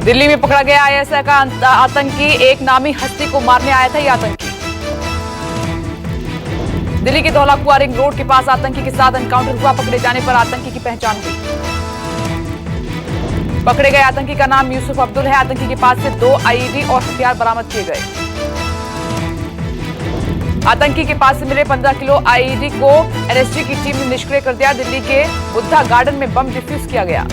दिल्ली में पकड़ा गया आईएसआई का आतंकी, एक नामी हस्ती को मारने आया था यह आतंकी। दिल्ली के धौलाकुआ रिंग रोड के पास आतंकी के साथ एनकाउंटर हुआ। पकड़े जाने पर आतंकी की पहचान हुई। पकड़े गए आतंकी का नाम यूसुफ अब्दुल है। आतंकी के पास से 2 आईईडी और हथियार बरामद किए गए। आतंकी के पास से मिले 15 किलो आईईडी को एनएसजी की टीम ने निष्क्रिय कर दिया। दिल्ली के बुद्धा गार्डन में बम डिफ्यूज किया गया।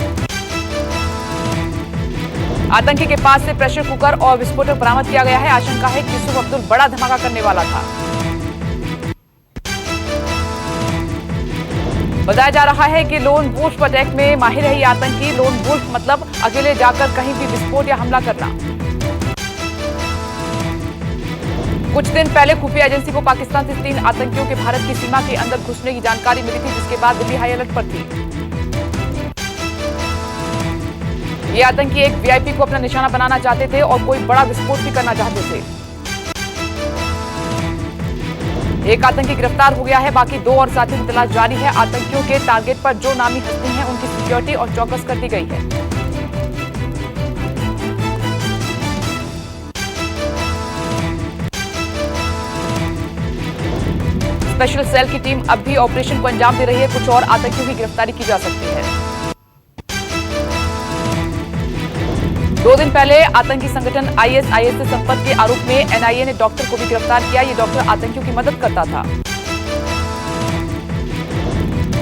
आतंकी के पास से प्रेशर कुकर और विस्फोटक बरामद किया गया है। आशंका है कि यूसुफ अब्दुल बड़ा धमाका करने वाला था। बताया जा रहा है कि लोन वुल्फ अटैक में माहिर है ये आतंकी। लोन वुल्फ मतलब अकेले जाकर कहीं भी विस्फोट या हमला करना। कुछ दिन पहले खुफिया एजेंसी को पाकिस्तान से 3 आतंकियों के भारत की सीमा के अंदर घुसने की जानकारी मिली थी, जिसके बाद दिल्ली हाई अलर्ट पर थी। ये आतंकी एक वीआईपी को अपना निशाना बनाना चाहते थे और कोई बड़ा विस्फोट भी करना चाहते थे। एक आतंकी गिरफ्तार हो गया है, बाकी 2 और साथियों की तलाश जारी है। आतंकियों के टारगेट पर जो नामी हस्ती हैं, उनकी सिक्योरिटी और चौकस कर दी गई है। स्पेशल सेल की टीम अब भी ऑपरेशन को अंजाम दे रही है। कुछ और आतंकियों की गिरफ्तारी की जा सकती है। 2 दिन पहले आतंकी संगठन आईएसआईएस से संपर्क के आरोप में एनआईए ने डॉक्टर को भी गिरफ्तार किया। ये डॉक्टर आतंकियों की मदद करता था।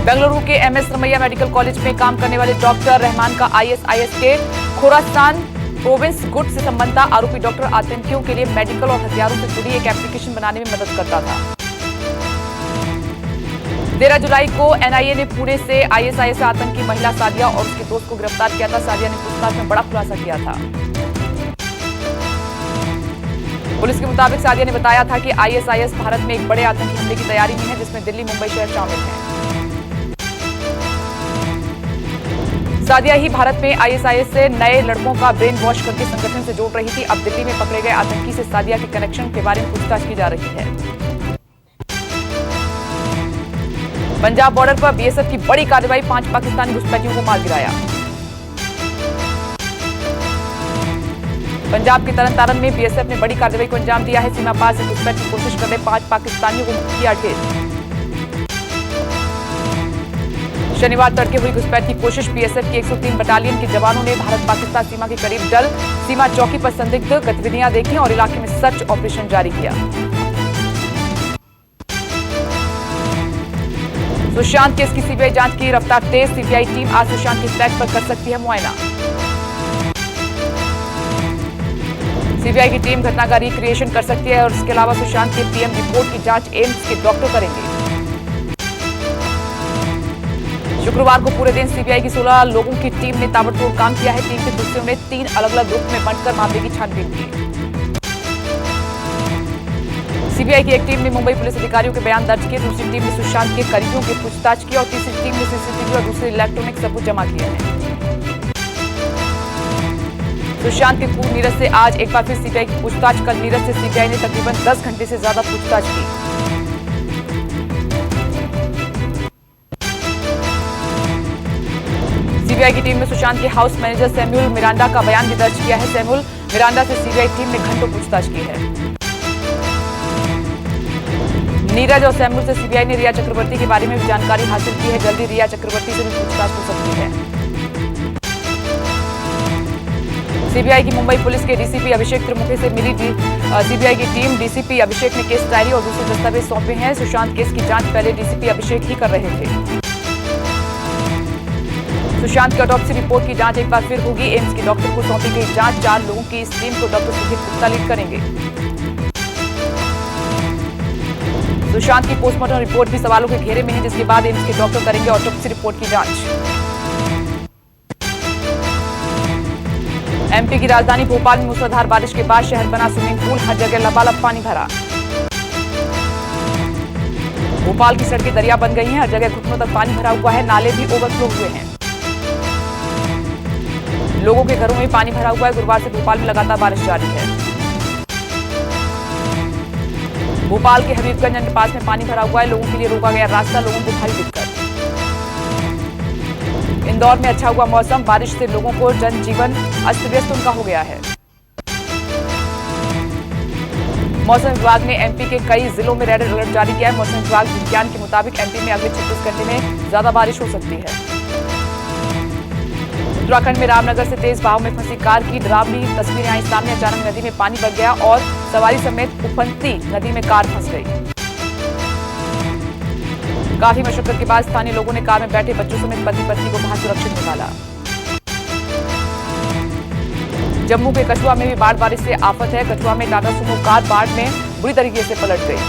बेंगलुरु के एमएस रमैया मेडिकल कॉलेज में काम करने वाले डॉक्टर रहमान का आईएसआईएस के खोरासान प्रोविंस गुट से संबंध था। आरोपी डॉक्टर आतंकियों के लिए मेडिकल और हथियारों से जुड़ी एक एप्लीकेशन बनाने में मदद करता था। 13 जुलाई को एनआईए ने पुणे से आईएसआईएस आतंकी महिला सादिया और उसके दोस्त को गिरफ्तार किया था। सादिया ने पूछताछ में बड़ा खुलासा किया था। पुलिस के मुताबिक सादिया ने बताया था कि आईएसआईएस भारत में एक बड़े आतंकी हमले की तैयारी में है, जिसमें दिल्ली मुंबई शहर शामिल है। सादिया ही भारत में आईएसआईएस से नए लड़कों का ब्रेन वॉश करके संगठन से जोड़ रही थी। अब दिल्ली में पकड़े गए आतंकी से सादिया के कनेक्शन के बारे में पूछताछ की जा रही है। पंजाब बॉर्डर पर बीएसएफ की बड़ी कार्रवाई, 5 पाकिस्तानी घुसपैठियों को मार गिराया। पंजाब के तरन तारण में बीएसएफ ने बड़ी कार्रवाई को अंजाम दिया है। सीमा पार से घुसपैठ की कोशिश कर रहे 5 पाकिस्तानियों को किया ढेर। शनिवार तड़के हुई घुसपैठ की कोशिश बीएसएफ की 103 बटालियन के जवानों ने भारत पाकिस्तान सीमा के करीब डल सीमा चौकी पर संदिग्ध गतिविधियां देखी और इलाके में सर्च ऑपरेशन जारी किया। सुशांत केस की सीबीआई जांच की रफ्तार तेज। सीबीआई टीम आज सुशांत के फ्लैट पर कर सकती है मुआयना। सीबीआई की टीम घटना का रिक्रिएशन कर सकती है और इसके अलावा सुशांत के पीएम रिपोर्ट की जांच एम्स के डॉक्टर करेंगे। शुक्रवार को पूरे दिन सीबीआई की 16 लोगों की टीम ने ताबड़तोड़ काम किया है। टीम के सदस्यों ने 3 अलग-अलग ग्रुप में बांटकर मामले की छानबीन की। सीबीआई की एक टीम ने मुंबई पुलिस अधिकारियों के बयान दर्ज किए। दूसरी टीम ने सुशांत के करीबियों की पूछताछ की और तीसरी टीम ने सीसीटीवी और दूसरे इलेक्ट्रॉनिक सबूत जमा किए हैं। सुशांत के पूर्व नीरज से आज एक बार फिर सीबीआई की पूछताछ। कल नीरज से सीबीआई ने तकरीबन 10 घंटे से ज्यादा पूछताछ की। सीबीआई की टीम ने सुशांत के हाउस मैनेजर सैमुअल मिरांडा का बयान भी दर्ज किया है। सैमुअल मिरांडा से सीबीआई टीम ने घंटों पूछताछ की है। नीरज और सैमुअल से सीबीआई ने रिया चक्रवर्ती के बारे में भी जानकारी हासिल की है। जल्दी रिया चक्रवर्ती से भी पूछताछ हो सकती है। सीबीआई की मुंबई पुलिस के डीसीपी अभिषेक त्रिमुखे से मिली सीबीआई की टीम। डीसीपी अभिषेक ने केस डायरी और दूसरे दस्तावेज सौंपे हैं। सुशांत केस की जांच पहले डीसीपी अभिषेक ही कर रहे थे। सुशांत की ऑटोप्सी रिपोर्ट की जांच एक बार फिर होगी। एम्स के डॉक्टर को सौंपी गई जांच। 4 लोगों की इस टीम को डॉक्टर सुजीत गुप्ता लीड करेंगे। सुशांत की पोस्टमार्टम रिपोर्ट भी सवालों के घेरे में है, जिसके बाद एम्स के डॉक्टर करेंगे ऑटोप्सी रिपोर्ट की जांच। एमपी की राजधानी भोपाल में मूसलाधार बारिश के बाद शहर बना स्विमिंग पूल। हर जगह लबालब पानी भरा। भोपाल की सड़कें दरिया बन गई हैं। हर जगह घुटनों तक पानी भरा हुआ है। नाले भी ओवरफ्लो हुए हैं। लोगों के घरों में पानी भरा हुआ है। गुरुवार से भोपाल में लगातार बारिश जारी है। भोपाल के हबीबगंज अंडरपास में पानी भरा हुआ है। लोगों के लिए रोका गया रास्ता। लोगों को भारी दिक्कत। इंदौर में अच्छा हुआ मौसम, बारिश से लोगों को जनजीवन अस्त व्यस्त उनका हो गया है। मौसम विभाग ने एमपी के कई जिलों में रेड अलर्ट जारी किया है। मौसम विभाग विज्ञान के मुताबिक एमपी में अगले 36 घंटे में ज्यादा बारिश हो सकती है। उत्तराखंड में रामनगर से तेज बहाव में फंसी कार की डरावनी तस्वीरें आई सामने। अचानक नदी में पानी बढ़ गया और सवारी समेत उफनती नदी में कार फंस गई। काफी मशक्कत के बाद स्थानीय लोगों ने कार में बैठे बच्चों समेत पति पत्नी को बाहर सुरक्षित निकाला। जम्मू के कठुआ में भी बाढ़ बारिश से आफत है। कठुआ में टाटा सुमो कार बाढ़ में बुरी तरीके से पलट गई।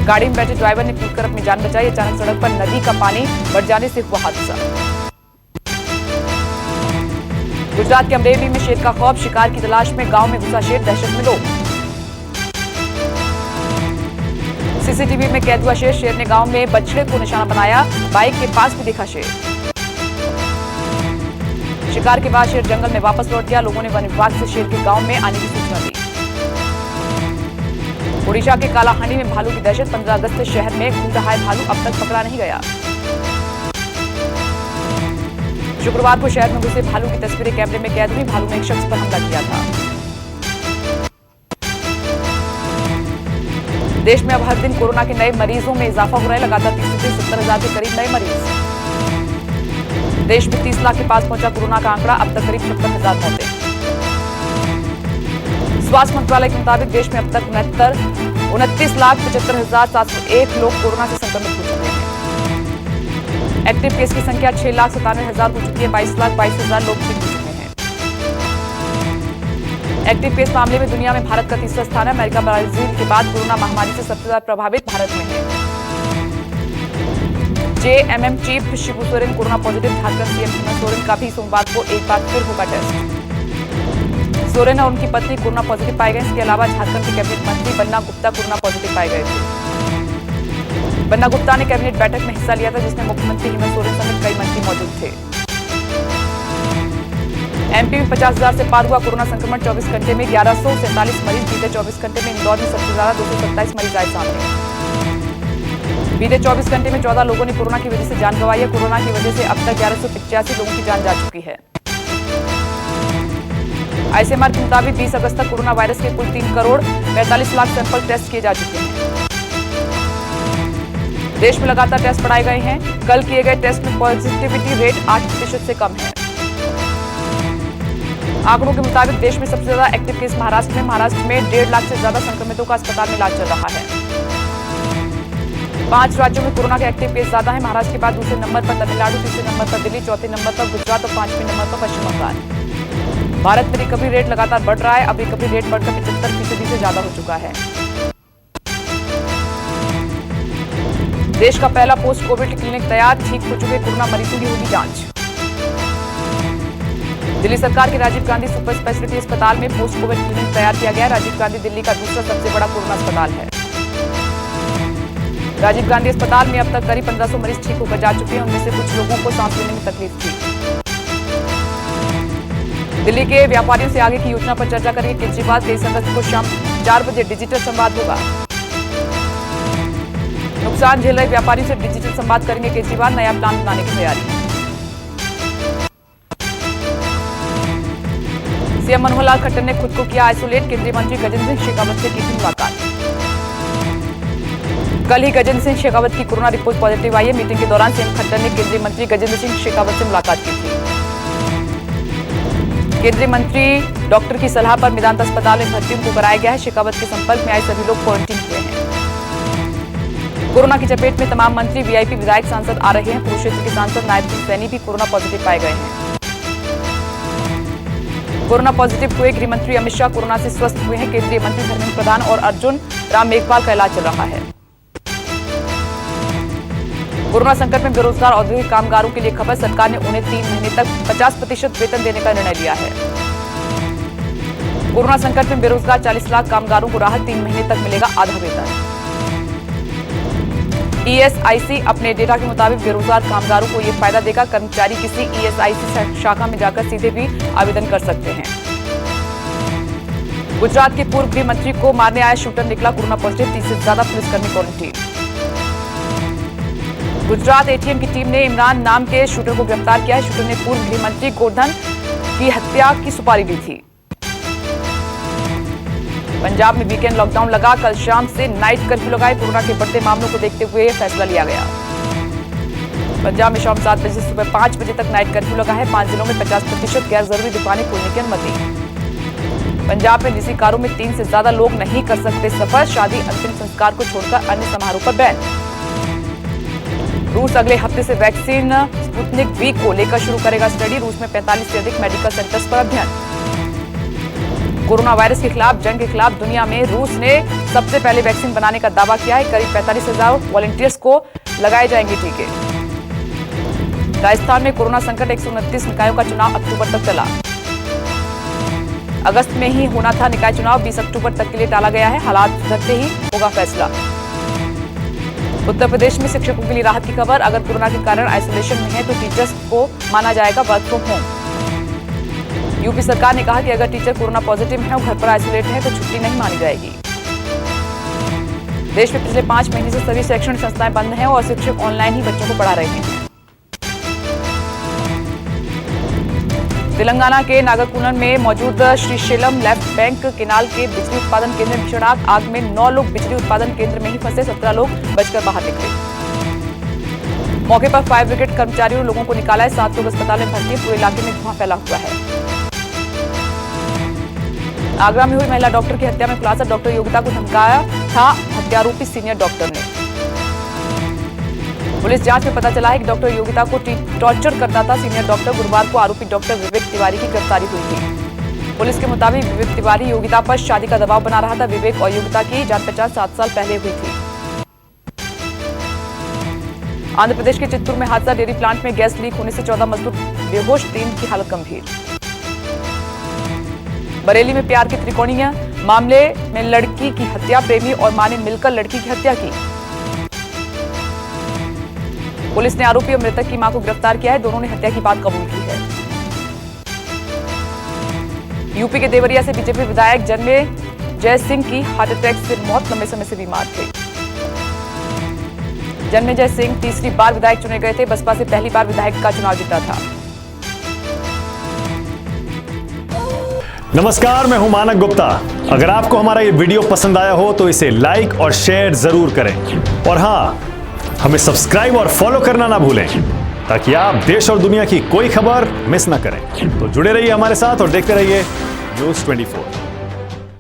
गाड़ी में बैठे ड्राइवर ने कूदकर अपनी जान बचाई। अचानक सड़क पर नदी का पानी बढ़ जाने से हुआ हादसा। गुजरात के अमरेली में शेर का खौफ, शिकार की तलाश में गांव में घुसा शेर, दहशत में लोग। सीसीटीवी में कैद हुआ शेर ने गांव में बछड़े को निशाना बनाया। बाइक के पास भी देखा शेर। शिकार के बाद शेर जंगल में वापस लौट गया। लोगों ने वन विभाग से शेर के गांव में आने की सूचना दी। ओडिशा के कालाहांडी में भालू की दहशत, 15 अगस्त से शहर में घूम रहा है भालू, अब तक पकड़ा नहीं गया। शुक्रवार को शहर में घुसे भालू की तस्वीरें कैमरे में कैद हुई। भालू ने एक शख्स पर हमला किया था। देश में अब हर दिन कोरोना के नए मरीजों में इजाफा हो रहा है। लगातार 30 से 70,000 के करीब नए मरीज। देश में 30 लाख के पास पहुंचा कोरोना का आंकड़ा, अब तक करीब 56,000 मौतें। स्वास्थ्य मंत्रालय के मुताबिक देश में अब तक 29,75,701 लोग कोरोना से संक्रमित हो चुके हैं। एक्टिव केस की संख्या 6,97,000 हो चुकी है। 22,22,000 लोग ठीक हो चुके हैं। एक्टिव केस मामले में दुनिया में भारत का तीसरा स्थान है। अमेरिका ब्राजील के बाद कोरोना महामारी से सबसे ज्यादा प्रभावित भारत में है। JMM chief Shibu Soren corona positive. Jharkhand CM Hemant Soren का भी सोमवार को एक बार फिर होगा टेस्ट। सोरेन और उनकी पत्नी कोरोना पॉजिटिव पाए गए। इसके अलावा झारखंड के कैबिनेट मंत्री बन्ना गुप्ता कोरोना पॉजिटिव पाए गए थे। बन्ना गुप्ता ने कैबिनेट बैठक में हिस्सा लिया था, जिसमें मुख्यमंत्री हेमंत सोरेन समेत कई मंत्री मौजूद थे। एमपी में 50,000 से पार हुआ कोरोना संक्रमण। 24 घंटे में 1147 मरीज। बीते 24 घंटे में इंदौर में सबसे ज्यादा 227 मरीज आए सामने। बीते 24 घंटे में 14 लोगों ने कोरोना की वजह से जान गंवाई है। कोरोना की वजह से अब तक 1185 लोगों की जान जा चुकी है। आईसीएमआर के मुताबिक 20 अगस्त तक कोरोना वायरस के कुल 3 करोड़ 45 लाख सैंपल टेस्ट किए जा चुके हैं। देश में लगातार टेस्ट बढ़ाए गए हैं। कल किए गए टेस्ट में पॉजिटिविटी रेट 8% से कम है। आंकड़ों के मुताबिक देश में सबसे ज्यादा एक्टिव केस महाराष्ट्र में। महाराष्ट्र में 1.5 लाख से ज्यादा संक्रमितों का अस्पताल में इलाज चल रहा है। 5 राज्यों में कोरोना के एक्टिव केस ज्यादा है। महाराष्ट्र के बाद दूसरे नंबर पर तमिलनाडु, तीसरे नंबर पर दिल्ली, चौथे नंबर पर गुजरात और 5वें नंबर पर पश्चिम बंगाल। भारत में रिकवरी रेट लगातार बढ़ रहा है। अब रिकवरी रेट बढ़कर 75% से ज्यादा हो चुका है। देश का पहला पोस्ट कोविड क्लिनिक तैयार। ठीक हो चुके कोरोना मरीजों की होगी जांच। दिल्ली सरकार के राजीव गांधी सुपर स्पेशलिटी अस्पताल में पोस्ट कोविड क्लिनिक तैयार किया गया है। राजीव गांधी दिल्ली का दूसरा सबसे बड़ा कोरोना अस्पताल है। राजीव गांधी अस्पताल में अब तक करीब 1500 मरीज ठीक होकर जा चुके हैं। उनमें से कुछ लोगों को सांस लेने में तकलीफ थी। दिल्ली के व्यापारियों से आगे की योजना पर चर्चा करेंगे केजरीवाल। 23 अगस्त को शाम 4 बजे डिजिटल संवाद होगा। नुकसान झेल रहे व्यापारियों से डिजिटल संवाद करेंगे केजरीवाल। नया प्लान बनाने की तैयारी। सीएम मनोहर लाल खट्टर ने खुद को किया आइसोलेट। केंद्रीय मंत्री गजेंद्र सिंह शेखावत से की थी मुलाकात। कल ही गजेंद्र सिंह शेखावत की कोरोना रिपोर्ट पॉजिटिव आई है। मीटिंग के दौरान सीएम खट्टर ने केंद्रीय मंत्री गजेंद्र सिंह शेखावत से मुलाकात की थी। केंद्रीय मंत्री डॉक्टर की सलाह पर मेदांता अस्पताल में भर्ती को कराया गया है। शेखावत के संपर्क में आए सभी लोग क्वारंटीन हुए हैं। कोरोना की चपेट में तमाम मंत्री, वीआईपी, विधायक, सांसद आ रहे हैं। कुरुक्षेत्र के सांसद नायब सिंह सैनी भी कोरोना पॉजिटिव पाए गए हैं। कोरोना पॉजिटिव हुए गृह मंत्री अमित शाह कोरोना से स्वस्थ हुए हैं। केंद्रीय मंत्री धर्मेंद्र प्रधान और अर्जुन राम मेघवाल का इलाज चल रहा है। कोरोना संकट में बेरोजगार औद्योगिक कामगारों के लिए खबर। सरकार ने उन्हें 3 महीने तक 50% वेतन देने का निर्णय लिया है। कोरोना संकट में बेरोजगार 40 लाख कामगारों को राहत। 3 महीने तक मिलेगा आधा वेतन। ईएसआईसी अपने डेटा के मुताबिक बेरोजगार कामगारों को यह फायदा देगा। कर्मचारी किसी ईएसआईसी शाखा में जाकर सीधे भी आवेदन कर सकते हैं। गुजरात के पूर्व गृह मंत्री को मारने आया शूटर निकला कोरोना पॉजिटिव। 30 से ज्यादा पुलिसकर्मी क्वारंटीन। गुजरात एटीएम की टीम ने इमरान नाम के शूटर को गिरफ्तार किया है। शूटर ने पूर्व गृह मंत्री गोवर्धन की हत्या की सुपारी दी थी। पंजाब में वीकेंड लॉकडाउन लगा, कल शाम से नाइट कर्फ्यू लगाए। कोरोना के बढ़ते मामलों को देखते हुए फैसला लिया गया। पंजाब में शाम 7 बजे से सुबह 5 बजे तक नाइट कर्फ्यू लगा है। 5 जिलों में 50% गैर जरूरी दुकानें खोलने की अनुमति। पंजाब में निजी कारों में 3 से ज्यादा लोग नहीं कर सकते सफर। शादी, अंतिम संस्कार को छोड़कर अन्य समारोह पर बैन। रूस अगले हफ्ते से वैक्सीन स्पुतनिक वी को लेकर शुरू करेगा स्टडी। रूस में 45 से अधिक मेडिकल सेंटर्स पर अभियान। कोरोना वायरस के खिलाफ जंग के खिलाफ दुनिया में रूस ने सबसे पहले वैक्सीन बनाने का दावा किया है। करीब 45,000 वॉलंटियर्स को लगाए जाएंगे टीके। राजस्थान में कोरोना संकट, 129 निकायों का चुनाव अक्टूबर तक चला। अगस्त में ही होना था निकाय चुनाव, 20 अक्टूबर तक के लिए टाला गया है। हालात सुधरते ही होगा फैसला। उत्तर प्रदेश में शिक्षकों के लिए राहत की खबर। अगर कोरोना के कारण आइसोलेशन में है तो टीचर्स को माना जाएगा वर्क फ्रॉम होम। यूपी सरकार ने कहा कि अगर टीचर कोरोना पॉजिटिव है और घर पर आइसोलेट है तो छुट्टी नहीं मानी जाएगी। देश में पिछले 5 महीने से सभी शैक्षणिक संस्थाएं बंद हैं और शिक्षक ऑनलाइन ही बच्चों को पढ़ा रहे हैं। तेलंगाना के नागरकुलन में मौजूद श्रीशैलम लेफ्ट बैंक केनाल के बिजली उत्पादन केंद्र में भीषण आग। आग में 9 लोग बिजली उत्पादन केंद्र में ही फंसे, 17 लोग बचकर बाहर निकले। मौके पर फायर ब्रिगेड कर्मचारियों ने लोगों को निकाला है। 7 लोग अस्पताल में भर्ती। पूरे इलाके में धुआं फैला हुआ है। आगरा में हुई महिला डॉक्टर की हत्या में खुलासा। डॉक्टर योगिता को धमकाया था हत्यारोपी सीनियर डॉक्टर ने। पुलिस जांच में पता चला है कि डॉक्टर योगिता को टॉर्चर करता था सीनियर डॉक्टर। गुरुवार को आरोपी डॉक्टर विवेक तिवारी की गिरफ्तारी हुई थी। पुलिस के मुताबिक विवेक तिवारी योगिता पर शादी का दबाव बना रहा था। विवेक और योगिता की जान पहचान 7 साल पहले हुई थी। आंध्र प्रदेश के चित्तूर में हादसा। डेयरी प्लांट में गैस लीक होने से 14 मजदूर बेहोश, 3 की हालत गंभीर। बरेली में प्यार के त्रिकोणीय मामले में लड़की की हत्या। प्रेमी और मां ने मिलकर लड़की की हत्या की। पुलिस ने आरोपी और मृतक की मां को गिरफ्तार किया है। दोनों ने हत्या की बात कबूल की है। यूपी के देवरिया से बीजेपी विधायक जन्मेजय सिंह की हार्ट अटैक से मौत। लंबे समय से बीमार थे। जन्मेजय सिंह तीसरी बार विधायक चुने गए थे। बसपा से पहली बार विधायक का चुनाव जीता था। नमस्कार, मैं हूं मानक गुप्ता। अगर आपको हमारा ये वीडियो पसंद आया हो तो इसे लाइक और शेयर जरूर करें। और हां, हमें सब्सक्राइब और फॉलो करना ना भूलें ताकि आप देश और दुनिया की कोई खबर मिस ना करें। तो जुड़े रहिए हमारे साथ और देखते रहिए न्यूज़ 24।